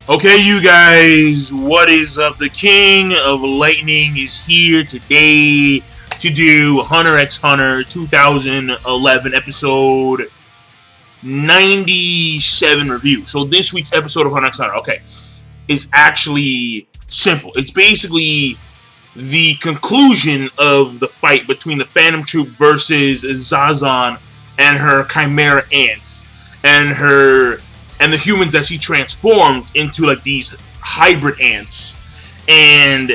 Okay, you guys, what is up? The King of Lightning is here today to do Hunter x Hunter 2011 episode 97 review. So this week's episode of Hunter x Hunter, okay, is actually simple. It's basically the conclusion of the fight between the Phantom Troop versus Zazan and her Chimera ants and the humans that she transformed into like these hybrid ants. And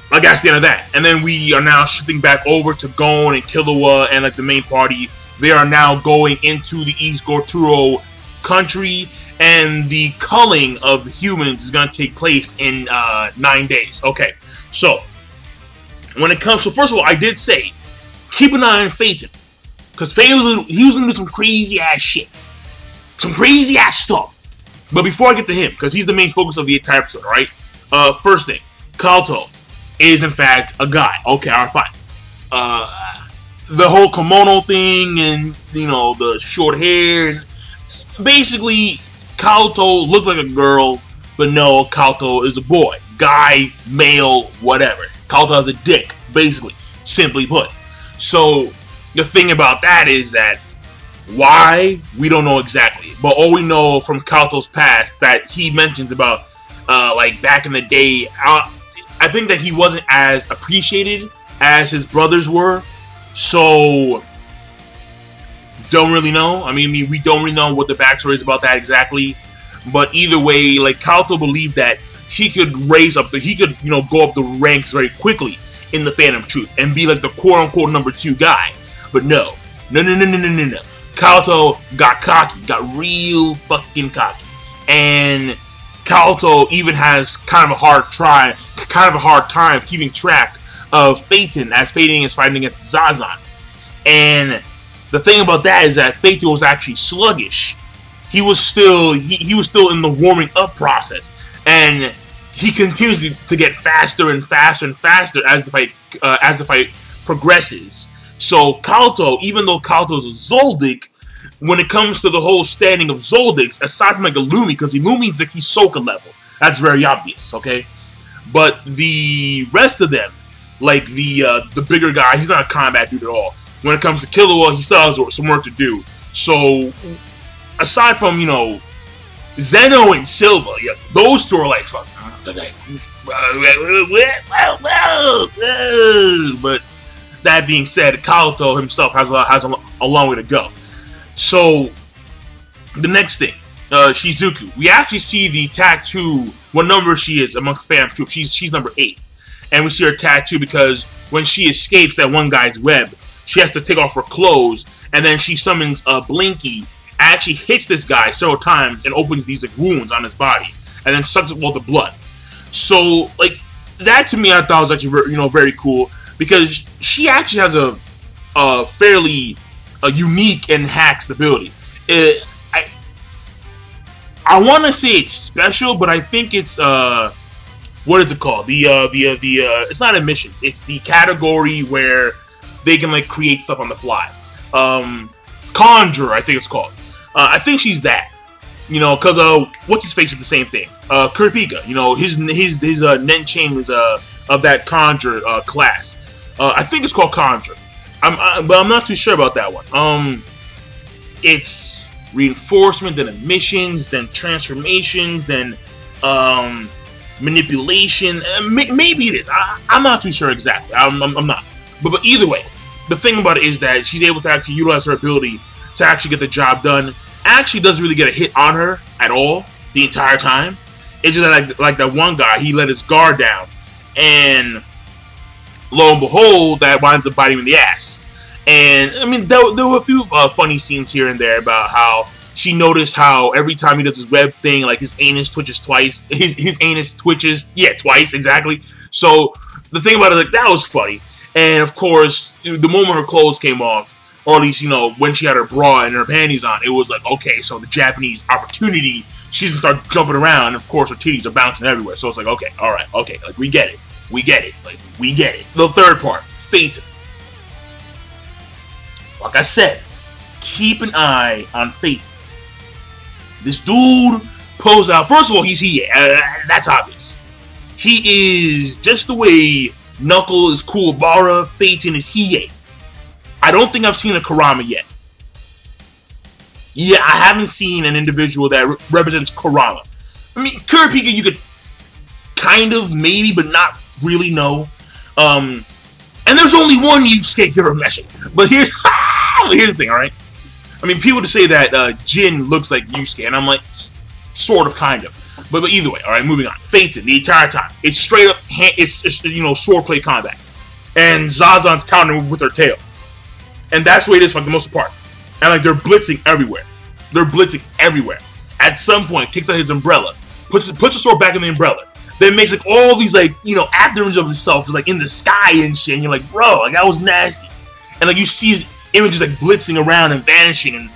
like that's the end of that. And then we are now shifting back over to Gon and Killua and like the main party. They are now going into the East Gorturo country, and the culling of humans is going to take place in 9 days. Okay, so when it comes, so first of all, I did say keep an eye on Feitan, because Feitan he was going to do some crazy ass shit, some crazy ass stuff. But before I get to him, because he's the main focus of the entire episode, right? First thing, Kalto is in fact a guy. Okay, alright, fine. The whole kimono thing and, you know, the short hair. And basically, Kalto looked like a girl, but no, Kalto is a boy. Guy, male, whatever. Kalto has a dick, basically, simply put. So, the thing about that is that why? We don't know exactly. But all we know from Kalto's past that he mentions about, like, back in the day, I think that he wasn't as appreciated as his brothers were. So, don't really know. I mean, we don't really know what the backstory is about that exactly. But either way, like, Kalto believed that he could go up the ranks very quickly in the Phantom Troop and be like the quote-unquote number 2 guy. But no. No. Kalto got cocky, got real fucking cocky. And Kalto even has kind of a hard time keeping track of Feitan, as Feitan is fighting against Zazan. And the thing about that is that Feitan was actually sluggish. He was still in the warming up process, and he continues to get faster and faster and faster as the fight progresses. So Kalto, even though Kalto is a Zoldyck, when it comes to the whole standing of Zoldycks, aside from like Illumi, because Illumi's like Hisoka level, that's very obvious, okay? But the rest of them, like the bigger guy, he's not a combat dude at all. When it comes to Killua, he still has some work to do. So, aside from, you know, Zeno and Silva, yeah, those two are like, fuck. But that being said, Kalto himself has a long way to go. So, the next thing, Shizuku. We actually see the tattoo, what number she is amongst Phantom Troop. She's number 8. And we see her tattoo because when she escapes that one guy's web, she has to take off her clothes, and then she summons Blinky, actually hits this guy several times and opens these like wounds on his body, and then sucks up all the blood. So, like, that to me I thought was actually very cool, because she actually has a fairly unique and hacked ability. I want to say it's special, but I think it's what is it called? It's not emissions. It's the category where they can like create stuff on the fly. Conjure, I think it's called. I think she's that. You know, because what's his face is the same thing. Kurapika, you know, his Nen chain is of that Conjure class. I think it's called Conjure. But I'm not too sure about that one. It's reinforcement, then emissions, then transformations, then manipulation. Maybe it is. I'm not too sure exactly. I'm not. But either way, the thing about it is that she's able to actually utilize her ability to actually get the job done. Actually doesn't really get a hit on her at all the entire time. It's just like that one guy, he let his guard down, and lo and behold, that winds up biting him in the ass. And I mean, there were a few funny scenes here and there about how she noticed how every time he does his web thing, like his anus twitches twice. His anus twitches, twice exactly. So the thing about it, like, that was funny. And of course, the moment her clothes came off, or at least, you know, when she had her bra and her panties on, it was like, okay, so the Japanese opportunity, she's gonna start jumping around, and of course her titties are bouncing everywhere. So it's like, okay, alright, okay, like, we get it. Like, we get it. The third part, Feitan. Like I said, keep an eye on Feitan. This dude pulls out. First of all, he's Hiei. That's obvious. He is just the way Knuckle is Kuwabara, Feitan is Hiei. I don't think I've seen a Kurama yet. Yeah, I haven't seen an individual that represents Kurama. I mean, Kurapika you could kind of, maybe, but not really know. And there's only one Yusuke Urameshi. But here's the thing, alright? I mean, people to say that Jin looks like Yusuke, and I'm like, sort of, kind of. But either way, alright, moving on. Feitan, the entire time. It's straight up, it's swordplay combat. And Zazan's countering with her tail. And that's the way it is for the most part. And like, they're blitzing everywhere. At some point, kicks out his umbrella, puts the sword back in the umbrella, then makes like all these like, after images of himself like in the sky and shit, and you're like, bro, like that was nasty. And like you see his images like blitzing around and vanishing and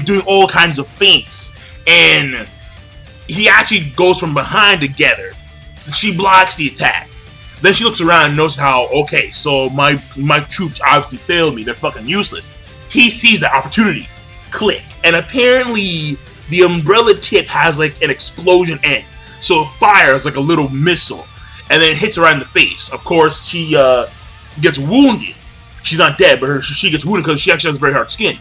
doing all kinds of feints. And he actually goes from behind to get her. She blocks the attack. Then she looks around and knows how, okay, so my troops obviously failed me. They're fucking useless. He sees the opportunity. Click. And apparently the umbrella tip has like an explosion end. So it fires like a little missile and then hits her right in the face. Of course, she gets wounded. She's not dead, but she gets wounded because she actually has very hard skin.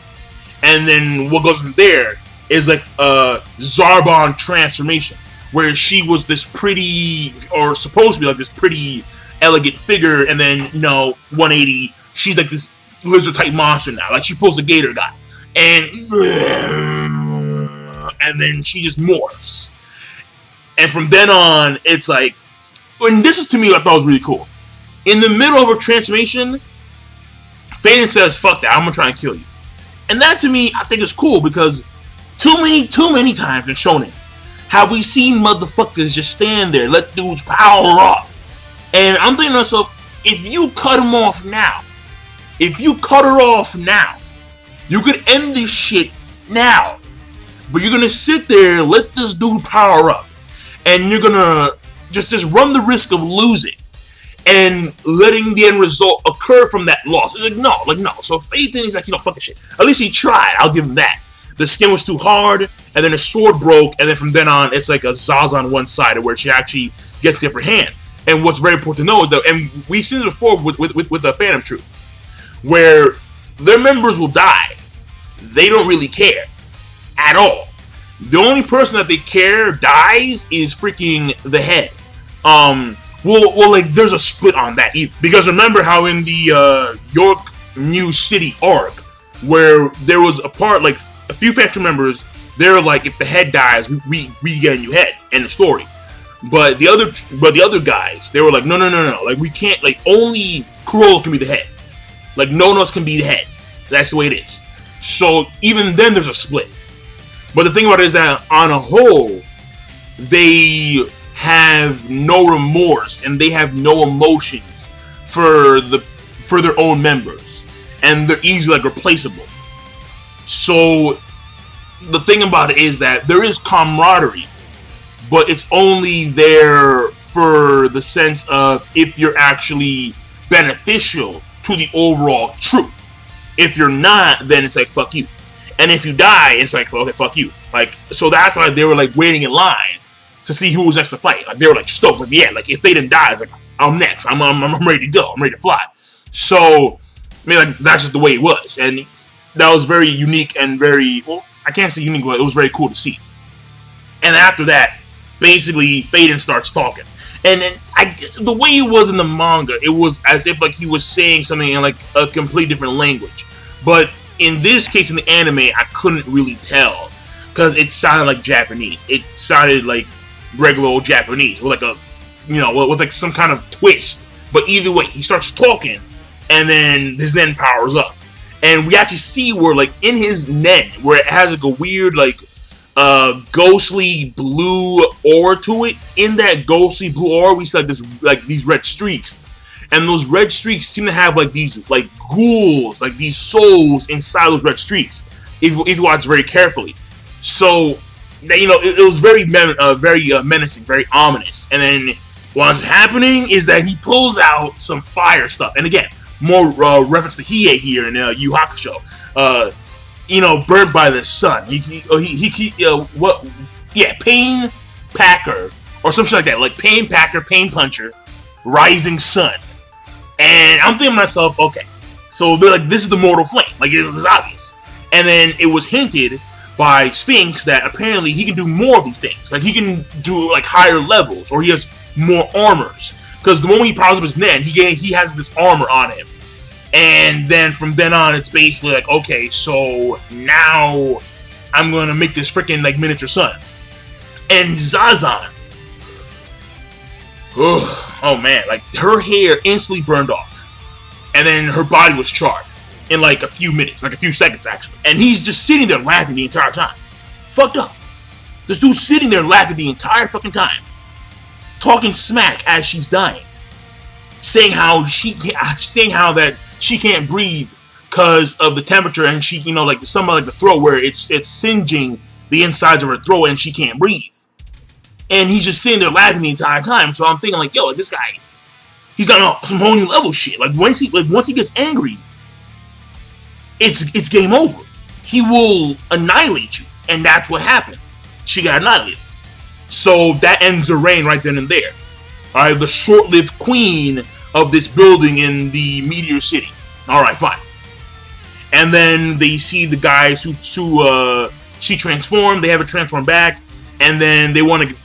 And then what goes from there is like a Zarbon transformation, where she was this pretty, or supposed to be like this pretty elegant figure, and then 180, she's like this lizard type monster now. Like she pulls a gator guy, and then she just morphs. And from then on, it's like, and this is to me what I thought was really cool. In the middle of her transformation, Feitan says, "Fuck that! I'm gonna try and kill you." And that to me, I think is cool because too many times in Shonen have we seen motherfuckers just stand there, let dudes power up. And I'm thinking to myself, if you cut him off now, if you cut her off now, you could end this shit now. But you're gonna sit there, let this dude power up, and you're gonna just run the risk of losing and letting the end result occur from that loss. It's like no. So Feitan is like, fuck this shit. At least he tried. I'll give him that. The skin was too hard, and then his sword broke, and then from then on, it's like a Zaza on one side, where she actually gets the upper hand. And what's very important to know is that, and we've seen this before with the Phantom Troop, where their members will die. They don't really care at all. The only person that they care dies is freaking the head. Well, like there's a split on that either, because remember how in the York New City arc, where there was a part like a few faction members, they're like, if the head dies, we get a new head. End of story. But the other guys, they were like, no. Like we can't. Like only Kurola can be the head. Like no one else can be the head. That's the way it is. So even then, there's a split. But the thing about it is that on a whole, they have no remorse and they have no emotions for their own members, and they're easily like replaceable. So the thing about it is that there is camaraderie, but it's only there for the sense of if you're actually beneficial to the overall troop. If you're not, then it's like, fuck you. And if you die, it's like, okay, fuck you. Like, so that's why they were like waiting in line to see who was next to fight. Like they were like stoked, like yeah, like if they didn't die, it's like I'm next. I'm ready to go. I'm ready to fly. So I mean, like that's just the way it was, and that was very unique and very, well, I can't say unique, but it was very cool to see. And after that, basically, Feitan starts talking. And then the way it was in the manga, it was as if like he was saying something in like a completely different language. But in this case, in the anime, I couldn't really tell because it sounded like Japanese. It sounded like regular old Japanese with like a, with like some kind of twist. But either way, he starts talking, and then his Nen powers up. And we actually see where, like, in his Nen, where it has, like, a weird, like, ghostly blue aura to it. In that ghostly blue aura, we see, like, these red streaks. And those red streaks seem to have, like, these, like, ghouls, like, these souls inside those red streaks, if you watch very carefully. So, it was very menacing, very ominous. And then what's happening is that he pulls out some fire stuff. And again, more reference to Hiei here in Yu Hakusho. Burnt by the sun. Yeah, Pain Packer, or some shit like that. Like Pain Packer, Pain Puncher, Rising Sun. And I'm thinking to myself, okay, so they're like, this is the Mortal Flame. Like, it's obvious. And then it was hinted by Sphinx that apparently he can do more of these things. Like, he can do, like, higher levels, or he has more armors. Because the moment he powers up his Nen, he has this armor on him. And then from then on, it's basically like, okay, so now I'm going to make this freaking, like, miniature sun. And Zazan, oh man, like, her hair instantly burned off. And then her body was charred in like a few minutes, like a few seconds actually. And he's just sitting there laughing the entire time. Fucked up. This dude's sitting there laughing the entire fucking time. Talking smack as she's dying. Saying how that she can't breathe because of the temperature, and she, you know, like something like the throat where it's singeing the insides of her throat and she can't breathe. And he's just sitting there laughing the entire time. So I'm thinking like, yo, like, this guy, he's got some whole new level shit. Like once he gets angry, it's game over. He will annihilate you, and that's what happened. She got annihilated. So that ends her reign right then and there. Alright, the short-lived queen of this building in the Meteor City. Alright, fine. And then they see the guys who she transformed. They have her transform back, and then they want to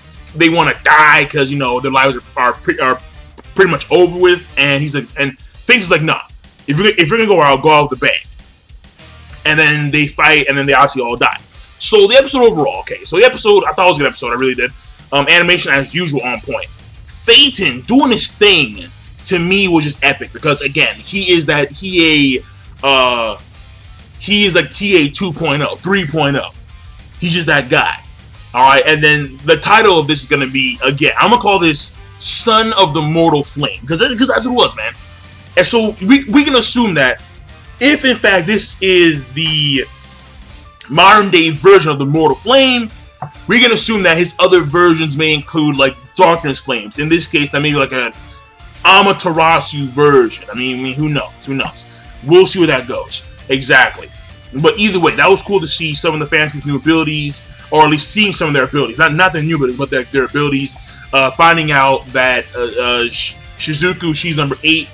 die because, you know, their lives are pretty much over with. And he's like, and Finks is like, nah. If you're gonna go, I'll go out with a bang. And then they fight, and then they obviously all die. So the episode overall, okay. So the episode, I thought it was a good episode. I really did. Animation as usual on point. Phaeton doing his thing to me was just epic because again, he is like TA 2.0, 3.0. He's just that guy. All right, and then the title of this is gonna be, again, I'm gonna call this Son of the Mortal Flame because that's what it was, man. And so we can assume that if in fact this is the modern day version of the Mortal Flame, we can assume that his other versions may include like Darkness Flames. In this case, that may be like an Amaterasu version. I mean, who knows? Who knows? We'll see where that goes. Exactly. But either way, that was cool to see some of the Phantom's new abilities, or at least seeing some of their abilities. Not their new abilities, but their abilities. Finding out that Shizuku, she's number 8,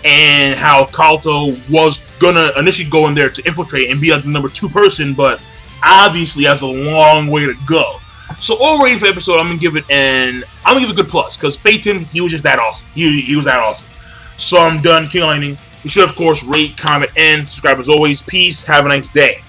and how Kaito was gonna initially go in there to infiltrate and be like the number 2 person, but obviously has a long way to go. So overall rating for the episode, I'm gonna give it a good plus because Phaeton, he was just that awesome. He was that awesome. So I'm done. King of Lightning. You should of course rate, comment, and subscribe as always. Peace. Have a nice day.